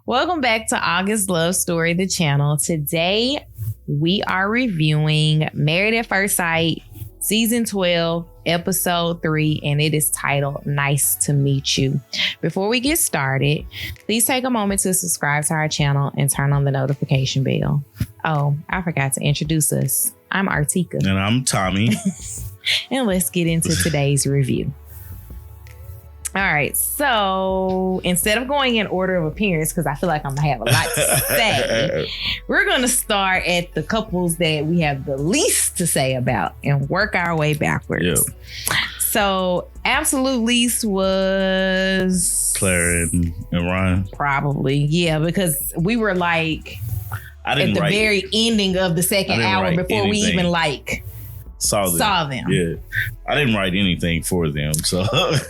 Welcome back to August Love Story, the channel. Today, we are reviewing Married at First Sight, Season 12, Episode 3, and it is titled Nice to Meet You. Before we get started, please take a moment to subscribe to our channel and turn on the notification bell. Oh, I forgot to introduce us. I'm Artika. And I'm Tommy. And let's get into today's review. All right, so instead of going in order of appearance, because I feel like I'm going to have a lot to say, we're going to start at the couples that we have the least to say about and work our way backwards. Yep. So, absolute least was... Clara and Ryan. Probably, yeah, because we were like at the very ending of the second hour before we even saw them. Yeah. I didn't write anything for them. So I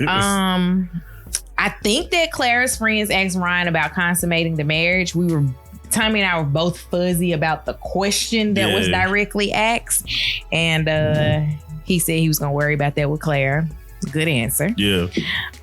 think that Clara's friends asked Ryan about consummating the marriage. Tommy and I were both fuzzy about the question that was directly asked. And he said he was gonna worry about that with Clara. Good answer. Yeah.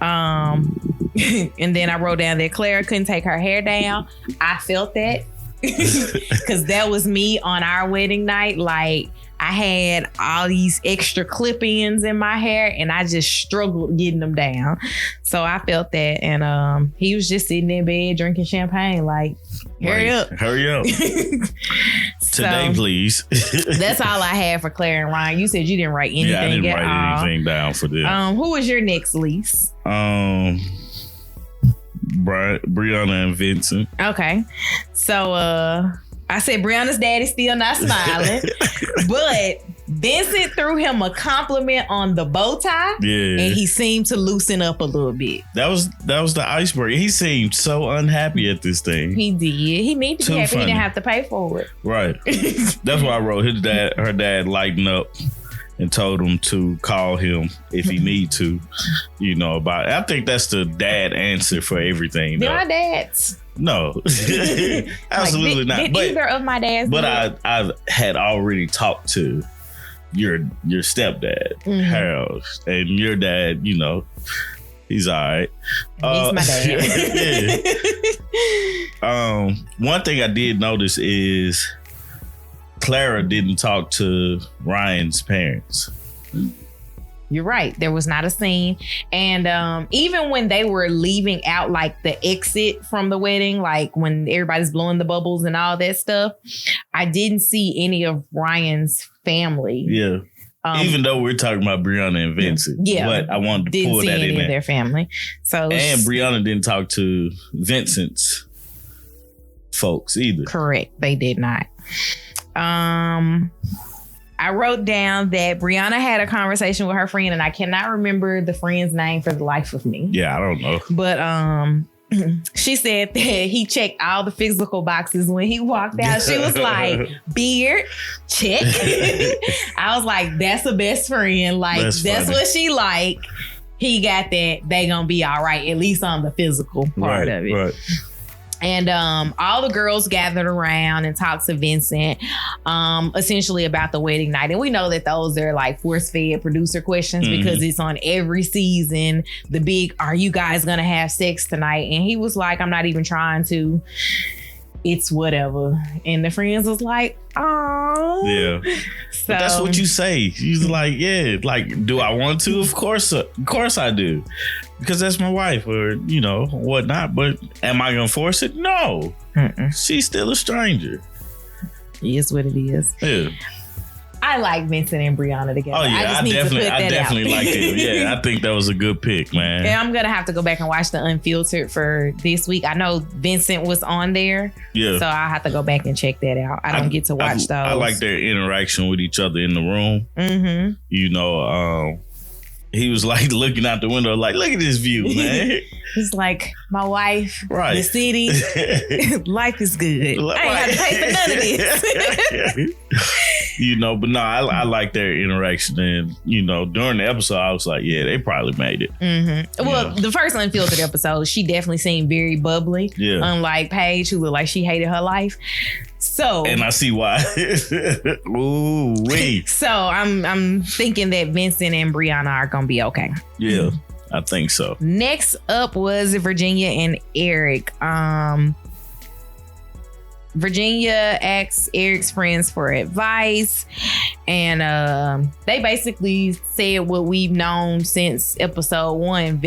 And then I wrote down that Clara couldn't take her hair down. I felt that. Because that was me on our wedding night. Like, I had all these extra clip-ins in my hair and I just struggled getting them down. So I felt that. And he was just sitting in bed drinking champagne like, hurry up. Today, please. That's all I had for Clara and Ryan. You said you didn't write anything. Yeah, I didn't write anything down for them. Who was your next least? Brianna and Vincent. Okay. So I said Brianna's daddy's still not smiling, but Vincent threw him a compliment on the bow tie, and he seemed to loosen up a little bit. That was the icebreaker. He seemed so unhappy at this thing. He did. He needed to be happy. Funny. He didn't have to pay for it. Right. That's why I wrote her dad lightened up and told him to call him if he need to, about it. I think that's the dad answer for everything. They're my dads. No, absolutely not. But either of my dads. But I had already talked to your stepdad, Harold, and your dad. He's all right. He's my dad. One thing I did notice is Clara didn't talk to Ryan's parents. You're right. There was not a scene. And even when they were leaving out like the exit from the wedding, like when everybody's blowing the bubbles and all that stuff, I didn't see any of Ryan's family. Yeah. Even though we're talking about Brianna and Vincent. Yeah. But I wanted to pull that in there. Didn't see any of their family. And Brianna didn't talk to Vincent's folks either. Correct. They did not. I wrote down that Brianna had a conversation with her friend, and I cannot remember the friend's name for the life of me. Yeah, I don't know. But she said that he checked all the physical boxes when he walked out. She was like, beard, check. I was like, that's a best friend. Like, that's what she like. He got that. They gonna be all right, at least on the physical part of it. Right. And all the girls gathered around and talked to Vincent, essentially about the wedding night. And we know that those are like force-fed producer questions because it's on every season. The big, are you guys going to have sex tonight? And he was like, I'm not even trying to. It's whatever. And the friends was like, oh. Yeah. So but that's what you say. She's like, yeah, like, do I want to? Of course I do. Because that's my wife or, whatnot. But am I going to force it? No. She's still a stranger. It is what it is. Yeah. I like Vincent and Brianna together. Oh, yeah. I definitely like it. Yeah, I think that was a good pick, man. Yeah, I'm going to have to go back and watch the Unfiltered for this week. I know Vincent was on there. Yeah. So I'll have to go back and check that out. I don't get to watch those. I like their interaction with each other in the room. Mm-hmm. He was like looking out the window, like, look at this view, man. He's like, my wife, the city, life is good. I ain't got to pay for none of this. But no, I like their interaction. And, during the episode, I was like, yeah, they probably made it. Mm-hmm. Well, the first Unfiltered episode, she definitely seemed very bubbly. Yeah. Unlike Paige, who looked like she hated her life. So, and I see why. Ooh, wait. So I'm thinking that Vincent and Brianna are gonna be okay. Yeah, I think so. Next up was Virginia and Erik. Virginia asks Erik's friends for advice, and they basically said what we've known since episode 1.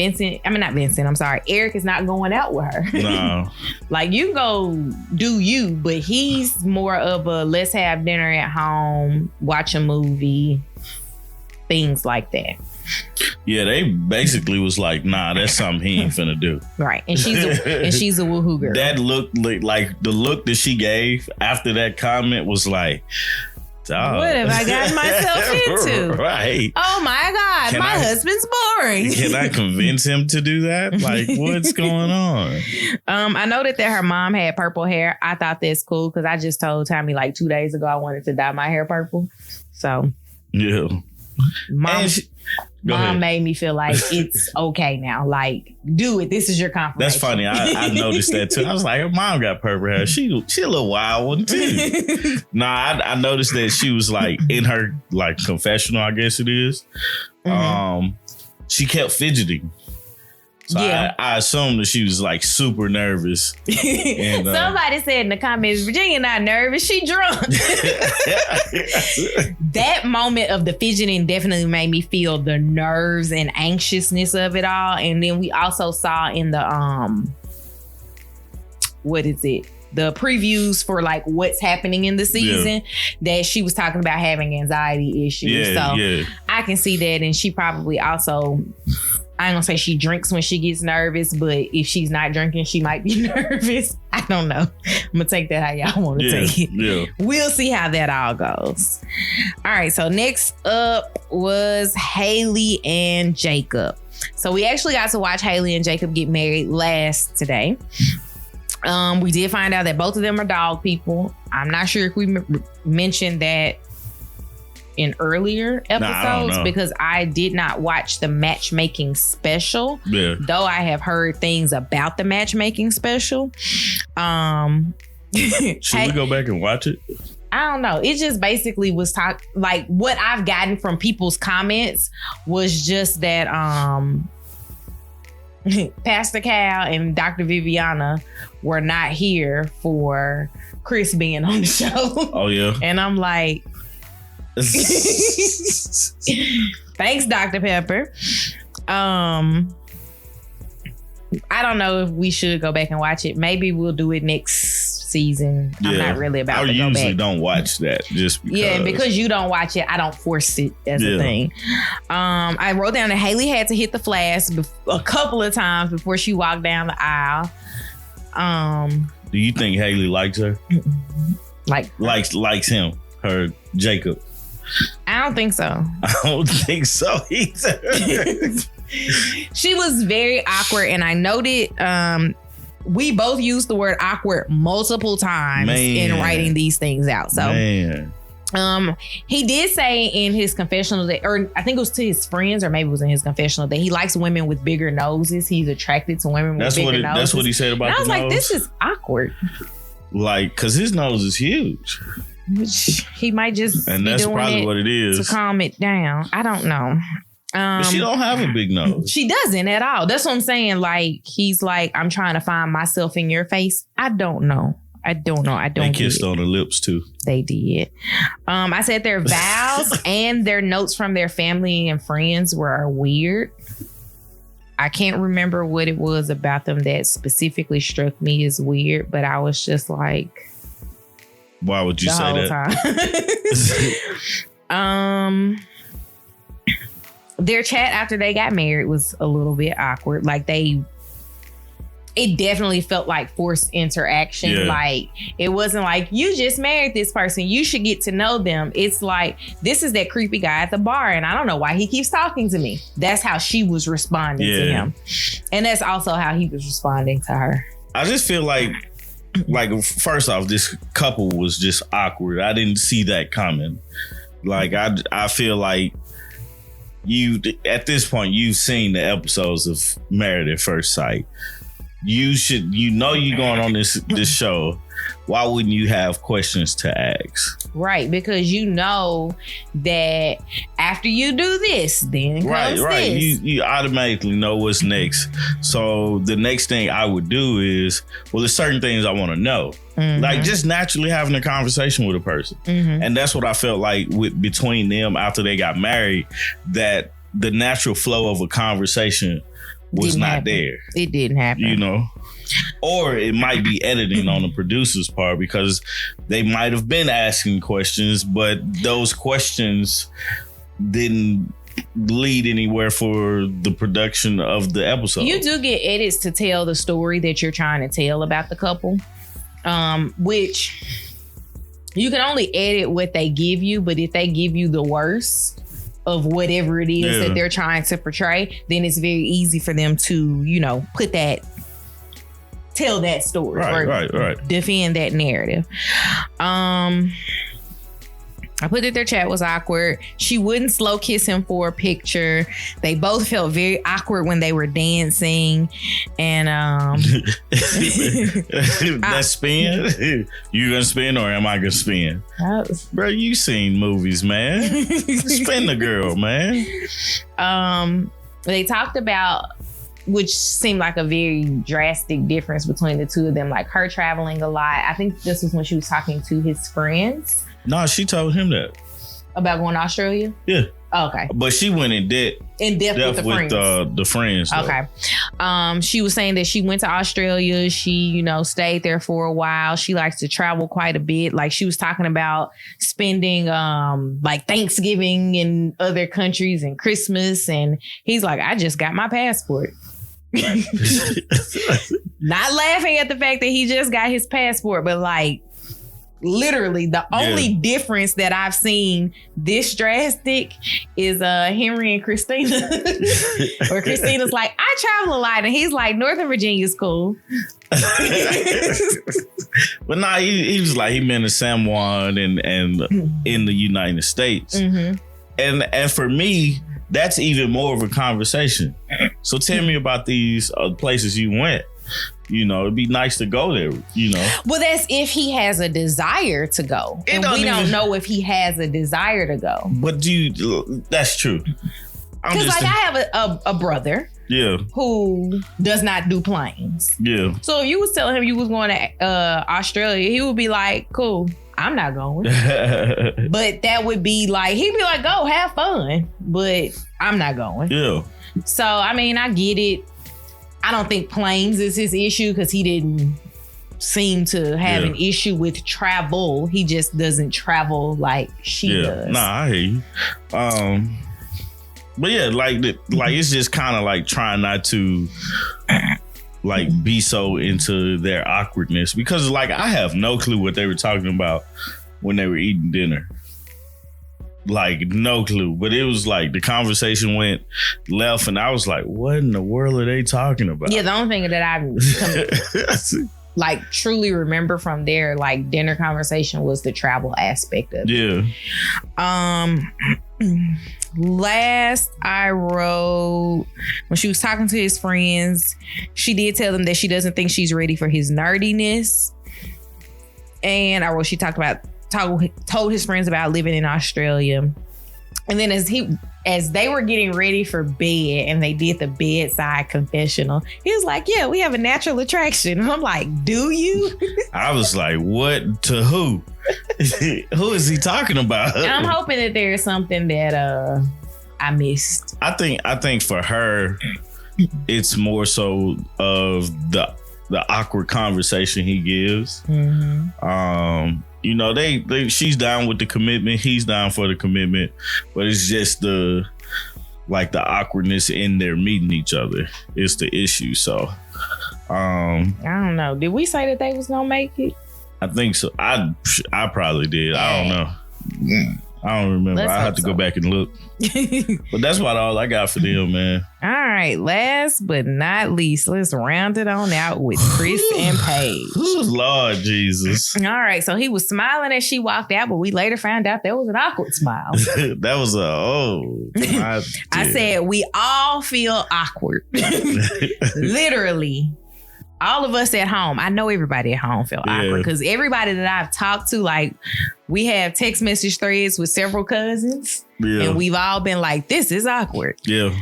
Erik is not going out with her. No. Like, you go do you, but he's more of a let's have dinner at home, watch a movie, things like that. Yeah, they basically was like, nah, that's something he ain't finna do. Right. And she's a woohoo girl. That look, like the look that she gave after that comment was like, dog. What have I gotten myself into? Right. Oh my God, husband's boring. Can I convince him to do that? Like, what's going on? I noted that her mom had purple hair. I thought that's cool because I just told Tommy like 2 days ago I wanted to dye my hair purple. So yeah. Mom made me feel like it's okay now. Like, do it. This is your confirmation. That's funny. I noticed that too. I was like, her mom got purple hair. She a little wild one too. I noticed that she was like in her like confessional, I guess it is. She kept fidgeting. So yeah. I assumed that she was like super nervous. And, somebody said in the comments, Virginia not nervous, she drunk. That moment of the fidgeting definitely made me feel the nerves and anxiousness of it all. And then we also saw in the the previews for like what's happening in the season that she was talking about having anxiety issues. I can see that. And she probably also, I ain't gonna say she drinks when she gets nervous, but if she's not drinking, she might be nervous. I don't know. I'm gonna take that how y'all want to take it. Yeah. We'll see how that all goes. All right. So next up was Haley and Jacob. So we actually got to watch Haley and Jacob get married today. We did find out that both of them are dog people. I'm not sure if we mentioned that in earlier episodes because I did not watch the matchmaking special. Yeah. Though I have heard things about the matchmaking special. Should we go back and watch it? I don't know. It just basically was like what I've gotten from people's comments was just that Pastor Cal and Dr. Viviana were not here for Chris being on the show. Oh yeah. And I'm like, thanks, Dr. Pepper. I don't know if we should go back and watch it. Maybe we'll do it next season. Yeah. I'm not really about to go back. I usually don't watch that just because. Yeah, because you don't watch it, I don't force it as a thing. I wrote down that Haley had to hit the flash a couple of times before she walked down the aisle. Do you think Haley likes her? Likes him, her Jacob? I don't think so. I don't think so either. She was very awkward, and I noted we both used the word awkward multiple times in writing these things out. So he did say in his confessional that, or I think it was to his friends, or maybe it was in his confessional, that he likes women with bigger noses. He's attracted to women with bigger noses. That's what he said about the nose. And I was like, this is awkward. Like, because his nose is huge. Which he might just and that's probably what it is to calm it down. I don't know. But she don't have a big nose. She doesn't at all. That's what I'm saying. Like, he's like, I'm trying to find myself in your face. I don't know. They kissed on the lips too. They did. I said their vows and their notes from their family and friends were weird. I can't remember what it was about them that specifically struck me as weird, but I was just like, why would you say that? Their chat after they got married was a little bit awkward. Like it definitely felt like forced interaction. Yeah. Like, it wasn't like, you just married this person, you should get to know them. It's like, this is that creepy guy at the bar, and I don't know why he keeps talking to me. That's how she was responding to him. And that's also how he was responding to her. I just feel like first off, this couple was just awkward. I didn't see that coming. Like, I feel like at this point, you've seen the episodes of Married at First Sight. you know you're going on this show. Why wouldn't you have questions to ask? Right, because you know that after you do this, then comes this. You automatically know what's next. So the next thing I would do is, well, there's certain things I want to know. Mm-hmm. Like just naturally having a conversation with a person. Mm-hmm. And that's what I felt like between them after they got married, that the natural flow of a conversation was not there. It didn't happen. You know? Or it might be editing on the producer's part because they might have been asking questions, but those questions didn't lead anywhere for the production of the episode. You do get edits to tell the story that you're trying to tell about the couple, which you can only edit what they give you, but if they give you the worst of whatever it is that they're trying to portray, then it's very easy for them to, tell that story or defend that narrative. I put that their chat was awkward. She wouldn't slow kiss him for a picture. They both felt very awkward when they were dancing. And that spin? You gonna spin or am I gonna spin? Bro, you seen movies, man. Spin the girl, man. They talked about, which seemed like a very drastic difference between the two of them, like her traveling a lot. I think this was when she was talking to his friends. No, she told him that. About going to Australia? Yeah. Oh, okay. But she went in depth with the friends. Okay. She was saying that she went to Australia. She, stayed there for a while. She likes to travel quite a bit. Like she was talking about spending like Thanksgiving in other countries and Christmas. And he's like, I just got my passport. Not laughing at the fact that he just got his passport, but like literally the only difference that I've seen this drastic is Henry and Christina. Where Christina's like, I travel a lot, and he's like, Northern Virginia's cool. But nah, he was like, he been to San Juan and in the United States. Mm-hmm. And for me, that's even more of a conversation. So tell me about these places you went. It'd be nice to go there, Well, that's if he has a desire to go. And we don't know if he has a desire to go. But that's true. Because I have a brother who does not do planes. Yeah. So if you was telling him you was going to Australia, he would be like, cool, I'm not going. But that would be like, he'd be like, go, have fun. But I'm not going. Yeah. So, I mean, I get it. I don't think planes is his issue because he didn't seem to have an issue with travel. He just doesn't travel like she does. Nah, I hear you. But yeah, like it's just kind of like trying not to like be so into their awkwardness because like I have no clue what they were talking about when they were eating dinner. Like no clue, but it was like the conversation went left and I was like, what in the world are they talking about? Yeah, the only thing that I like truly remember from their like dinner conversation was the travel aspect of it. Yeah. Last I wrote, when she was talking to his friends, she did tell them that she doesn't think she's ready for his nerdiness. And I wrote, she talked about told his friends about living in Australia. And then as they were getting ready for bed and they did the bedside confessional, he was like, yeah, we have a natural attraction. And I'm like, do you? I was like, what to who? Who is he talking about? And I'm hoping that there's something that I missed. I think for her, it's more so of the awkward conversation he gives. Mm-hmm. She's down with the commitment. He's down for the commitment, but it's just the awkwardness in their meeting each other is the issue. So, I don't know. Did we say that they was gonna make it? I think so. I probably did. Yeah. I don't know. I don't remember. I have to go back and look. But that's about all I got for them, man. All right. Last but not least, let's round it on out with Chris and Paige. Lord Jesus. All right. So he was smiling as she walked out, but we later found out there was an awkward smile. That was I said, we all feel awkward. Literally. all of us at home, I know everybody at home felt awkward because everybody that I've talked to, like, we have text message threads with several cousins and we've all been like, this is awkward. Yeah.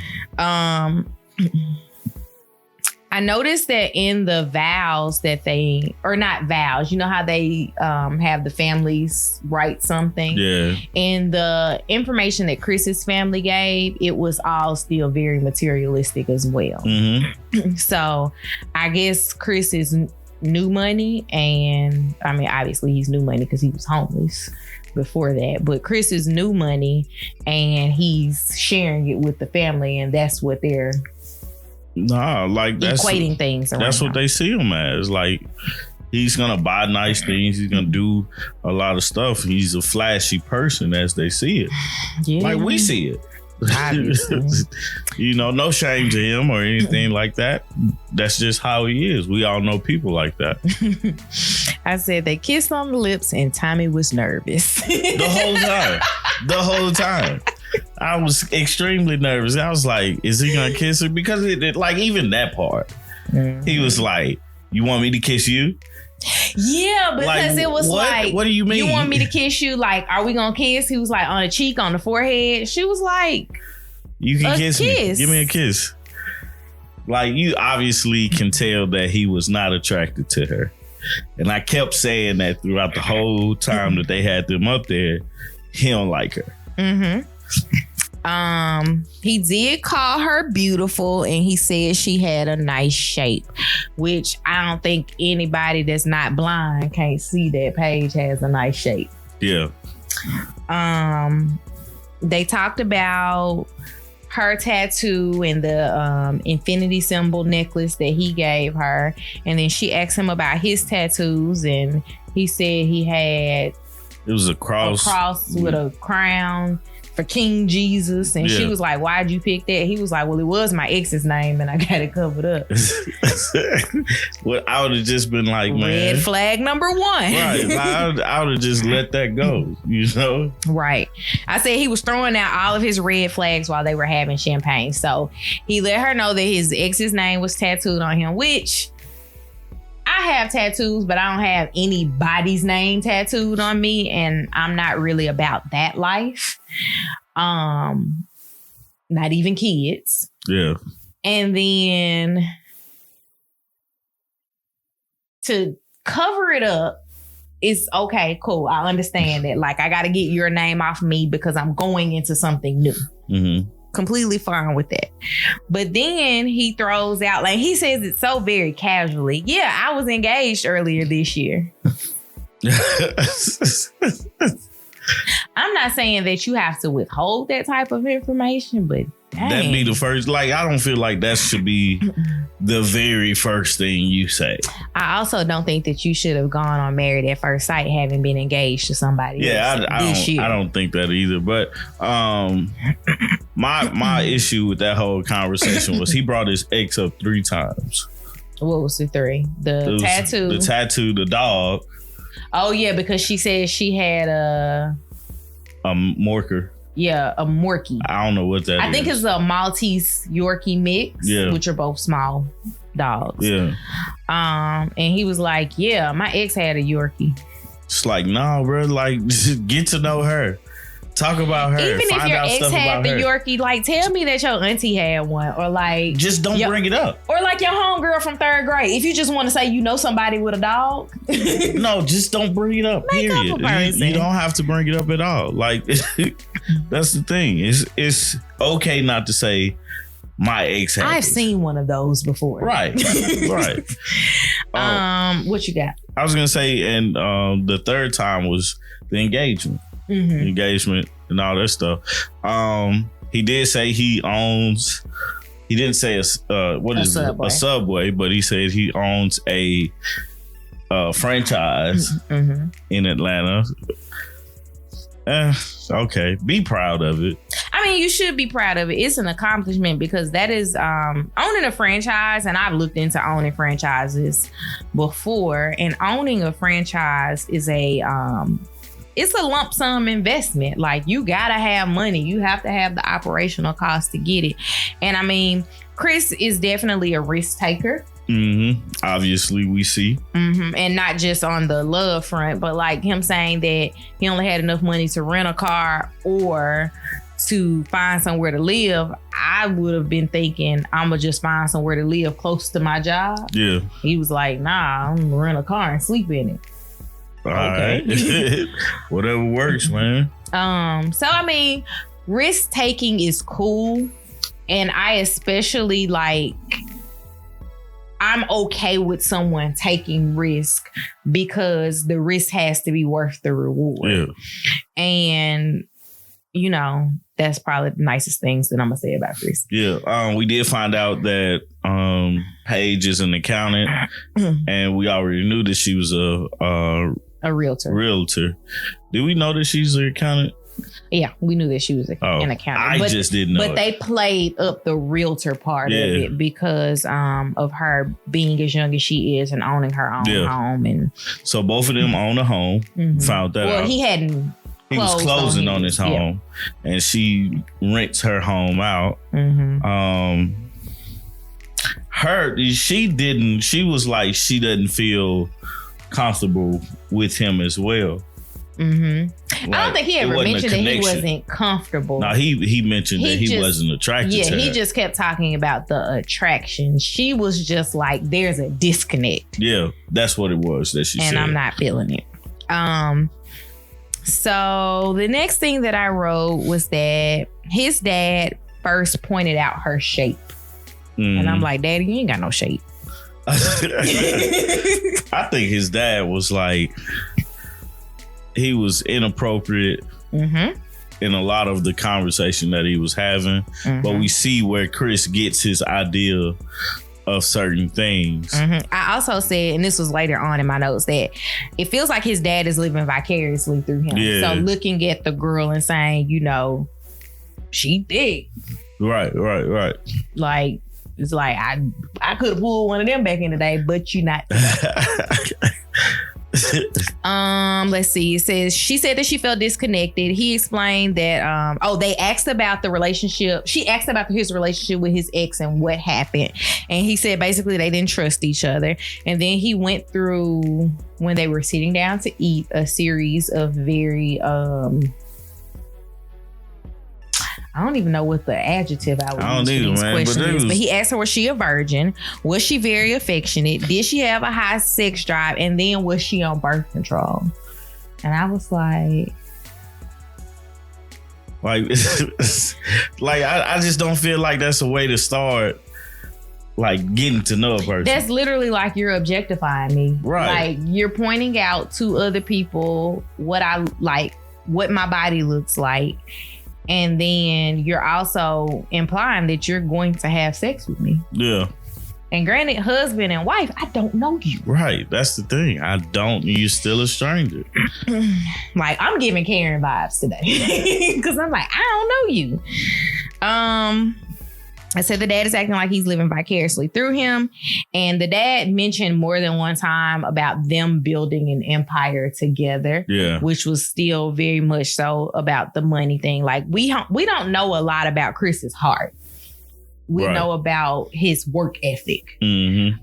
I noticed that in the vows that they, or not vows, you know how they have the families write something? Yeah. And the information that Chris's family gave, it was all still very materialistic as well. Mm-hmm. So I guess Chris is new money. And I mean, obviously he's new money because he was homeless before that. But Chris is new money and he's sharing it with the family. And that's what they're... Nah, like that's equating things around. That's what they see him as. Like, he's gonna buy nice things. He's gonna do a lot of stuff. He's a flashy person as they see it. Yeah. Like we see it. Obviously. You know, no shame to him or anything like that. That's just how he is. We all know people like that. I said they kissed on the lips and Tommy was nervous. The whole time. I was extremely nervous. I was like, is he gonna kiss her? Because it like, even that part, he was like, you want me to kiss you? Yeah, because like, it was like, what do you mean? You want me to kiss you? Like, are we gonna kiss? He was like, on the cheek, on the forehead. She was like, you can kiss me. Give me a kiss. Like, you obviously can tell that he was not attracted to her. And I kept saying that throughout the whole time that they had them up there. He don't like her. Mm-hmm. He did call her beautiful and he said she had a nice shape, which I don't think anybody that's not blind can't see that Paige has a nice shape. Yeah. They talked about her tattoo and the infinity symbol necklace that he gave her, and then she asked him about his tattoos and he said he had it was a cross with a crown for King Jesus. And she was like, why'd you pick that? He was like, well, it was my ex's name and I got it covered up. Well, I would have just been like, man. Red flag number one. Right. I would have just let that go, you know? Right. I said he was throwing out all of his red flags while they were having champagne. So he let her know that his ex's name was tattooed on him, which I have tattoos, but I don't have anybody's name tattooed on me. And I'm not really about that life. Not even kids. Yeah. And then to cover it up, it's okay, cool. I understand that. Like, I got to get your name off me because I'm going into something new. Mm-hmm. Completely fine with that. But then he throws out, like, he says it so very casually. Yeah, I was engaged earlier this year. I'm not saying that you have to withhold that type of information, but dang. That'd be the first. Like, I don't feel like that should be the very first thing you say. I also don't think that you should have gone on Married at First Sight having been engaged to somebody else I don't think that either. But my issue with that whole conversation was he brought his ex up 3 times. What was the 3? The tattoo, the dog. Oh yeah, because she said she had a Morker. Yeah, a Morkie. I don't know what that is. I think it's a Maltese Yorkie mix, which are both small dogs. Yeah. And he was like, yeah, my ex had a Yorkie. It's like, nah, bro, like, just get to know her. Talk about her. Even Find if your out ex stuff had about the her. Yorkie, like, tell me that your auntie had one, or like, just don't bring it up. Or like your homegirl from 3rd grade. If you just want to say you know somebody with a dog, no, just don't bring it up. Make period. up a person. You don't have to bring it up at all. Like, that's the thing. It's okay not to say my ex had. I've seen one of those before. Right, right. What you got? I was gonna say, and the 3rd time was the engagement. Mm-hmm. Engagement and all that stuff. He did say he owns. He didn't say a Subway, but he said he owns a franchise in Atlanta. Okay, be proud of it. I mean, you should be proud of it. It's an accomplishment because that is owning a franchise, and I've looked into owning franchises before, and owning a franchise is it's a lump sum investment. Like, you gotta have money. You have to have the operational cost to get it. And I mean, Chris is definitely a risk taker. Obviously, we see. And not just on the love front, but like him saying that he only had enough money to rent a car or to find somewhere to live. I would have been thinking, I'm going to just find somewhere to live close to my job. Yeah. He was like, nah, I'm going to rent a car and sleep in it. All right. Whatever works, man. So, I mean, risk taking is cool. And I especially like... I'm okay with someone taking risk because the risk has to be worth the reward. Yeah. And, you know, that's probably the nicest things that I'm going to say about risk. Yeah. We did find out that Paige is an accountant and we already knew that she was a realtor. Did we know that she's an accountant? Yeah, we knew that she was an accountant. I just didn't know. But they played up the realtor part of it because of her being as young as she is and owning her own home. And so both of them own a home. Found that out. Well, he hadn't. He was closing on his home, and she rents her home out. She was like she doesn't feel comfortable with him as well. Like, I don't think he ever mentioned that he wasn't comfortable. No, he mentioned that he wasn't attracted to her. He just kept talking about the attraction. She was just like, there's a disconnect. Yeah, that's what it was that she said. And I'm not feeling it. So the next thing that I wrote was that his dad first pointed out her shape. And I'm like, Daddy, you ain't got no shape. I think his dad was like... He was inappropriate in a lot of the conversation that he was having. But we see where Chris gets his idea of certain things. I also said, and this was later on in my notes, that it feels like his dad is living vicariously through him. Yeah. So looking at the girl and saying, you know, she thick. Right. Like, it's like, I could have pulled one of them back in the day, but you're not. Let's see. It says she said that she felt disconnected. He explained that they asked about the relationship. She asked about his relationship with his ex and what happened. And he said basically they didn't trust each other. And then he went through, when they were sitting down to eat, a series of very I don't even know what the adjective I would use for these questions. But he asked her, was she a virgin? Was she very affectionate? Did she have a high sex drive? And then was she on birth control? And I was like... I just don't feel like that's a way to start like getting to know a person. That's literally like you're objectifying me. Right. Like you're pointing out to other people what I like, what my body looks like. And then you're also implying that you're going to have sex with me. Yeah. And granted, husband and wife, I don't know you. Right. That's the thing. You're still a stranger. Like, I'm giving Karen vibes today. Because I'm like, I don't know you. I said the dad is acting like he's living vicariously through him. And the dad mentioned more than one time about them building an empire together. Yeah. Which was still very much so about the money thing. Like we don't know a lot about Chris's heart. We know about his work ethic. And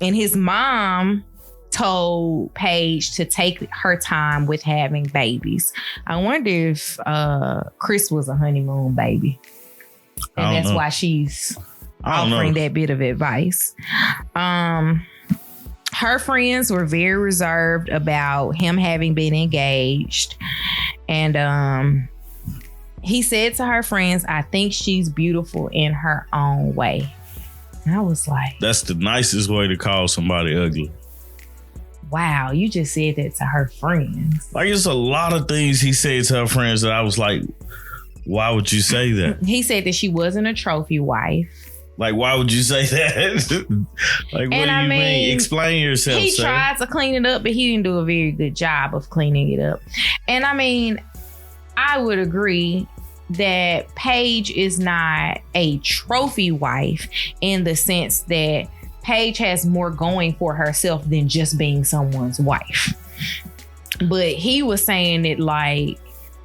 his mom told Paige to take her time with having babies. I wonder if Chris was a honeymoon baby. And that's why she's offering that bit of advice. Her friends were very reserved about him having been engaged. And he said to her friends, I think she's beautiful in her own way. And I was like... That's the nicest way to call somebody ugly. Wow, you just said that to her friends. Like, it's a lot of things he said to her friends that I was like... Why would you say that? He said that she wasn't a trophy wife. Like, why would you say that? Like, what do you mean? Explain yourself, He tried to clean it up, but he didn't do a very good job of cleaning it up. And I mean, I would agree that Paige is not a trophy wife in the sense that Paige has more going for herself than just being someone's wife. But he was saying it like,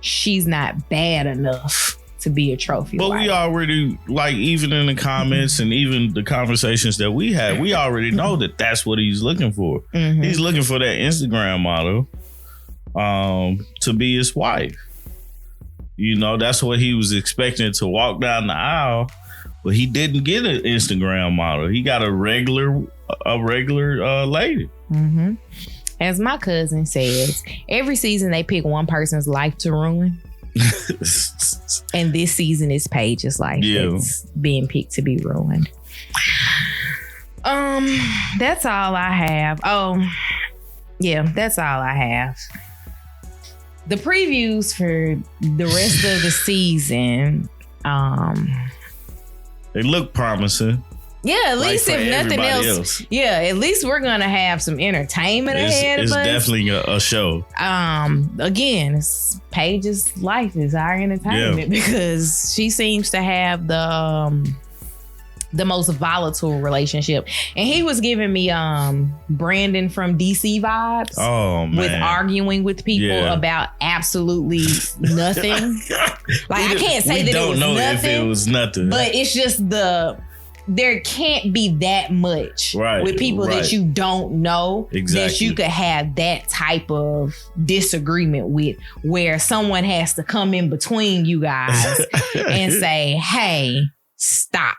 she's not bad enough to be a trophy But wife. we already, like, even in the comments and even the conversations that we had, we already know that that's what he's looking for. Mm-hmm. He's looking for that Instagram model to be his wife. You know, that's what he was expecting to walk down the aisle, but he didn't get an Instagram model. He got a regular lady. Mm-hmm. As my cousin says, every season they pick one person's life to ruin. And this season is Paige's life that's being picked to be ruined. That's all I have. Oh, yeah, that's all I have. The previews for the rest of the season, they look promising. Yeah, at least if nothing else. Yeah, at least we're gonna have some entertainment ahead of us. It's definitely a show. Again, Paige's life is our entertainment because she seems to have the most volatile relationship. And he was giving me Brandon from DC vibes. Oh man. With arguing with people about absolutely nothing. Like I can't say that it was nothing. If it was nothing. But it's just there can't be that much with people that you don't know that you could have that type of disagreement with, where someone has to come in between you guys and say, hey, stop.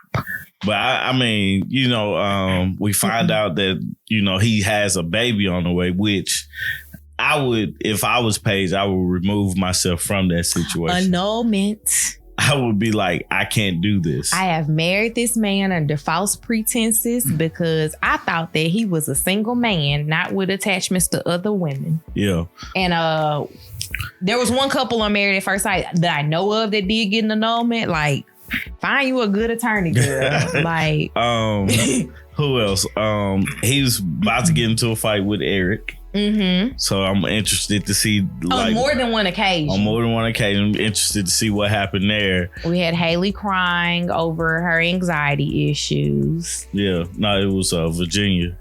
But I mean, you know, we find out that, you know, he has a baby on the way, which I would, if I was Paige, I would remove myself from that situation. Annulment. I would be like, I can't do this. I have married this man under false pretenses because I thought that he was a single man, not with attachments to other women. Yeah. And there was one couple on Married at First Sight that I know of that did get an annulment. Like, find you a good attorney, girl. Like, who else? He was about to get into a fight with Erik. Mm-hmm. So I'm interested to see, like, on more than one occasion. I'm interested to see what happened there. We had Haley crying over her anxiety issues. Yeah, no, it was Virginia.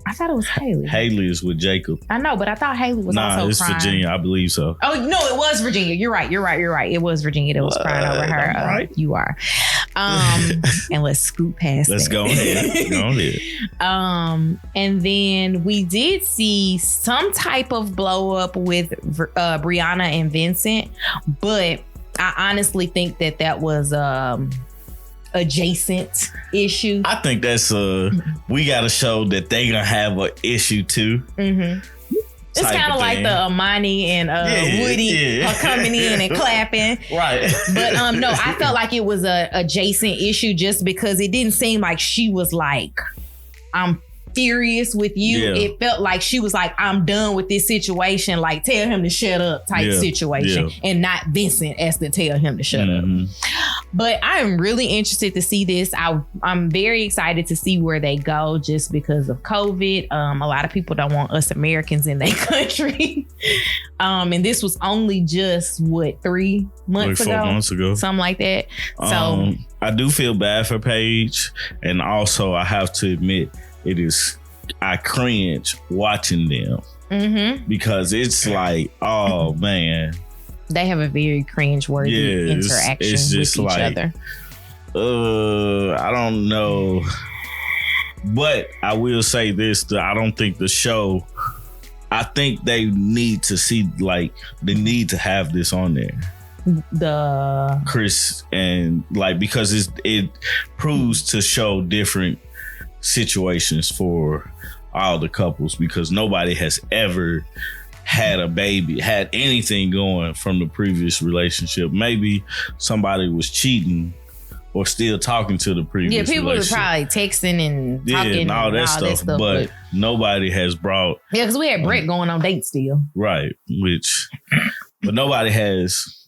I thought it was Haley. Haley is with Jacob. I know, but I thought Haley was also crying. Nah, it's Virginia. I believe so. Oh, no, it was Virginia. You're right. It was Virginia that was crying over her. Right. You are. And let's scoot past Let's that. go ahead. And then we did see some type of blow up with Brianna and Vincent, but I honestly think that was adjacent issue. I think that's we got to show that they gonna have an issue too. Mm-hmm. It's kind of like the Amani and Woody coming in and clapping. Right. But no, I felt like it was a adjacent issue just because it didn't seem like she was like, I'm furious with you. Yeah. It felt like she was like, I'm done with this situation. Like, tell him to shut up type situation. Yeah. And not Vincent as to tell him to shut up. But I am really interested to see this. I'm very excited to see where they go just because of COVID. A lot of people don't want us Americans in their country. And this was only just, 3 months ago? 4 months ago. Something like that. So I do feel bad for Paige. And also, I have to admit, I cringe watching them because it's like, oh man, they have a very cringe-worthy interaction with each other. I don't know, but I will say this: I don't think the show. I think they need to see, like, they need to have this on there. The Chris and because it proves to show different situations for all the couples, because nobody has ever had a baby, had anything going from the previous relationship. Maybe somebody was cheating or still talking to the previous people were probably texting and talking and all that stuff, but nobody has brought... Yeah, because we had Brett going on dates still. Right, but nobody has,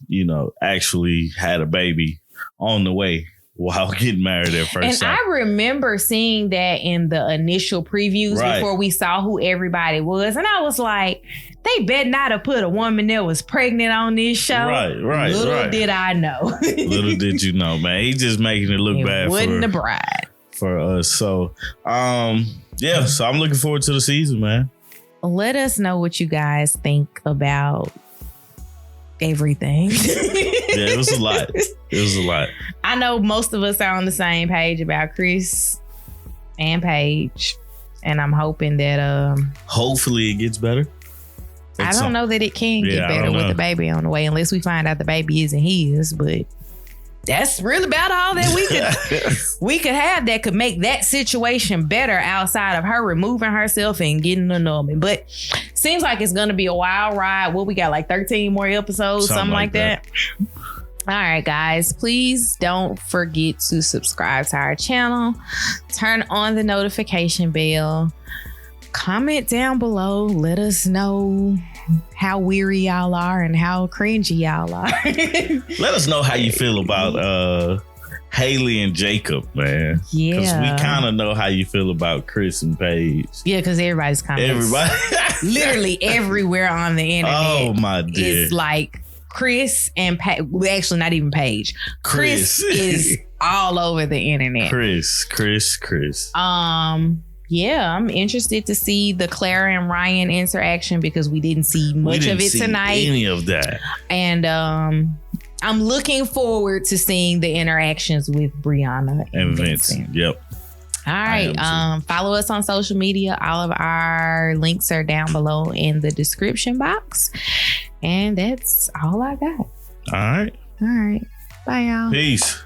actually had a baby on the way while getting married at first sight. And I remember seeing that in the initial previews before we saw who everybody was. And I was like, they better not have put a woman that was pregnant on this show. Right. Little did I know. Little did you know, man. He just making it look bad wasn't a bride for us. So, so I'm looking forward to the season, man. Let us know what you guys think about everything. it was a lot. It was a lot. I know most of us are on the same page about Chris and Paige. And I'm hoping that hopefully it gets bebetter. I don't know that it can get better with the baby on the way, unless we find out the baby isn't his. But that's really about all that we could have that could make that situation better outside of her removing herself and getting annulment. But seems like it's gonna be a wild ride. What we got, like 13 more episodes, something like that. All right, guys, please don't forget to subscribe to our channel. Turn on the notification bell. Comment down below. Let us know how weary y'all are and how cringy y'all are. Let us know how you feel about Haley and Jacob, man. Yeah. Because we kind of know how you feel about Chris and Paige. Yeah, because everybody's comments. Literally everywhere on the internet. Oh, my dear. It's like Chris and Paige. Well, actually, not even Paige. Chris is all over the internet. Chris. Yeah, I'm interested to see the Clara and Ryan interaction because we didn't see much of it tonight. Any of that. And I'm looking forward to seeing the interactions with Brianna and Vincent. Yep. All right. Follow us on social media. All of our links are down below in the description box. And that's all I got. All right. Bye, y'all. Peace.